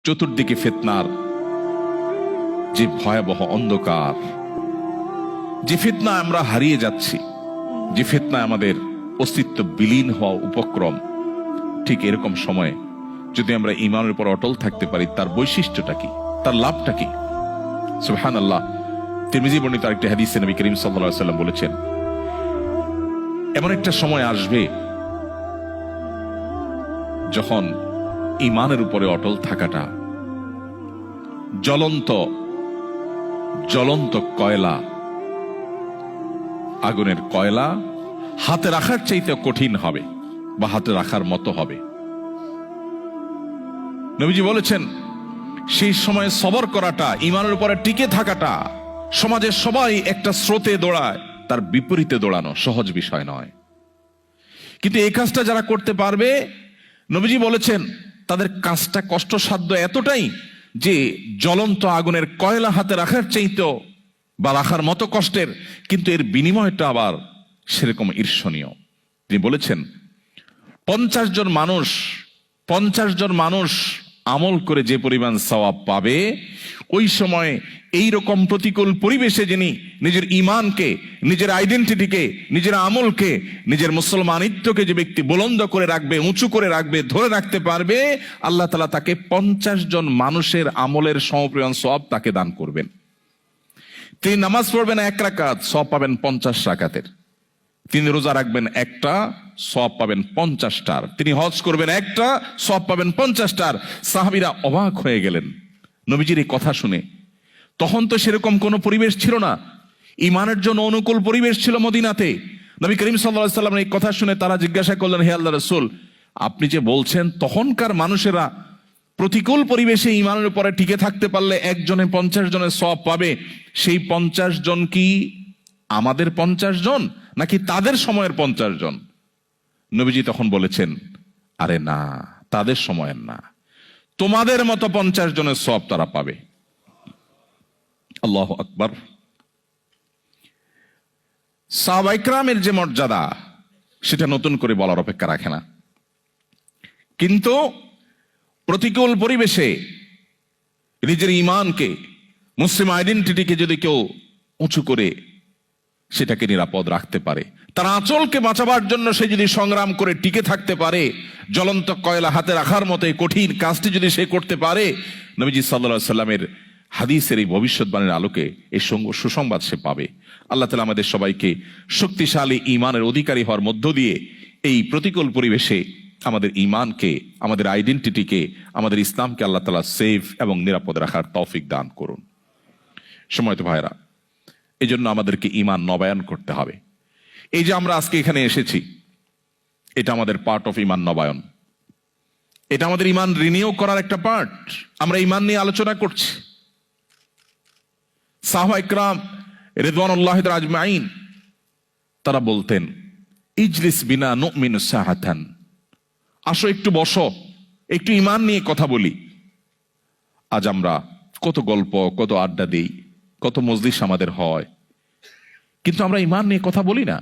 চতুর্দিকে ফিতনার যে ভয়াবহ অন্ধকার, যে ফিতনায় আমরা হারিয়ে যাচ্ছি, যে ফিতনায় আমাদের অস্তিত্ব বিলীন হওয়া উপক্রম, ঠিক এরকম সময়ে যদি আমরা ঈমানের উপর অটল থাকতে পারি, তার বৈশিষ্ট্যটা কি, তার লাভটা কি? সুবহানাল্লাহ। তিরমিজি বর্ণিত আরেকটি হাদিসে নবী করিম সাল্লাল্লাহু আলাইহি ওয়াসাল্লাম বলেছেন, এমন একটা সময় আসবে যখন ঈমানের উপরে অটল থাকাটা জ্বলন্ত কয়লা, আগুনের কয়লা হাতে রাখার চাইতে কঠিন হবে বা হাতে রাখার মতো হবে। নবীজি বলেছেন, সেই সময় সবর করাটা, ঈমানের উপরে টিকে থাকাটা, সমাজের সবাই একটা স্রোতে দৌড়ায়, তার বিপরীতে দৌড়ানো সহজ বিষয় নয়। কিন্তু এই কাজটা যারা করতে পারবে, নবীজি বলেছেন তাদের কাজটা কষ্টসাধ্য এতটাই যে জ্বলন্ত আগুনের কয়লা হাতে রাখার চাইতেও বা রাখার মতো কষ্টের, কিন্তু এর বিনিময়টা আবার সেরকম ঈর্ষণীয়। তিনি বলেছেন 50 জন মানুষ আমল করে যে পরিমাণ সওয়াব পাবে, ওই সময় এই রকম প্রতিকূল পরিবেশে যিনি নিজের ঈমানকে, নিজের আইডেন্টিটিকে, নিজের আমলকে, নিজের মুসলমানিত্বকে যে ব্যক্তি বুলন্দ করে রাখবে, উঁচু করে রাখবে, ধরে রাখতে পারবে, আল্লাহ তাআলা তাকে 50 জন মানুষের আমলের সমপরিমাণ সওয়াব তাকে দান করবেন। তিনি নামাজ পড়বেন 1 রাকাত, সওয়াব পাবেন 50 রাকাতের। তিনি রোজা রাখবেন একটা, সওয়াব পাবেন 50টার। তিনি হজ করবেন একটা, সওয়াব পাবেন 50টার। সাহাবীরা অবাক হয়ে গেলেন নবীজির এই কথা শুনে। তখন তো সেরকম কোনো পরিবেশ ছিল না, ঈমানের জন্য অনুকূল পরিবেশ ছিল মদিনাতে। নবী করিম সাল্লাল্লাহু আলাইহি ওয়াসাল্লাম এই কথা শুনে তারা জিজ্ঞাসা করলেন, হে আল্লাহর রাসূল, আপনি যে বলছেন তখনকার মানুষেরা প্রতিকূল পরিবেশে ঈমানের উপরে টিকে থাকতে পারলে একজনে 50 জনের সওয়াব পাবে, সেই 50 জন কি আমাদের 50 জন নাকি তাদের সময়ের 50 জন? নবীজি তখন বলেছেন, আরে না, তাদের সময়ের না, তোমাদের মতো 50 জনের সওয়াব তারা পাবে। আল্লাহু আকবার। সাহাবায়ে কেরামের যে মর্যাদা, সেটা নতুন করে বলার অপেক্ষা রাখে না। কিন্তু প্রতিকূল পরিবেশে নিজের ঈমানকে, মুসলিম আইডেন্টিটিকে যদি কেউ উঁচু করে সেটাকে নিরাপদ রাখতে পারে, তার আঁচলকে বাঁচাবার জন্য সে যদি সংগ্রাম করে টিকে থাকতে পারে, জ্বলন্ত কয়লা হাতে রাখার মতো এই কঠিন কাজটি যদি সে করতে পারে, নবীজি সাল্লাল্লাহু আলাইহি সাল্লামের হাদিসের এই ভবিষ্যৎবাণীর আলোকে এই সুসংবাদ সে পাবে। আল্লাহ তাআলা আমাদের সবাইকে শক্তিশালী ঈমানের অধিকারী হওয়ার মধ্য দিয়ে এই প্রতিকূল পরিবেশে আমাদের ঈমানকে, আমাদের আইডেন্টিটিকে, আমাদের ইসলামকে আল্লাহ তাআলা সেফ এবং নিরাপদ রাখার তৌফিক দান করুন। সময়ত ভাইরা, এই জন্য আমাদেরকে ঈমান নবায়ন করতে হবে। এই যে আমরা আজকে এখানে এসেছি, এটা আমাদের পার্ট অফ ঈমান নবায়ন, এটা আমাদের ঈমান রিনিউ করার একটা পার্ট। আমরা ঈমান নিয়ে আলোচনা করছি। সাহাবায়ে কেরাম রিদওয়ানুল্লাহি তাআলা আজমাইন তারা বলতেন, ইজলিস বিনা নুমিনু সাহাতান, আসো একটু বসো, একটু ঈমান নিয়ে কথা বলি। আজ আমরা কত গল্প, কত আড্ডা দিই, কত মজলিস আমাদের হয়, কিন্তু আমরা ঈমান নিয়ে কথা বলি না।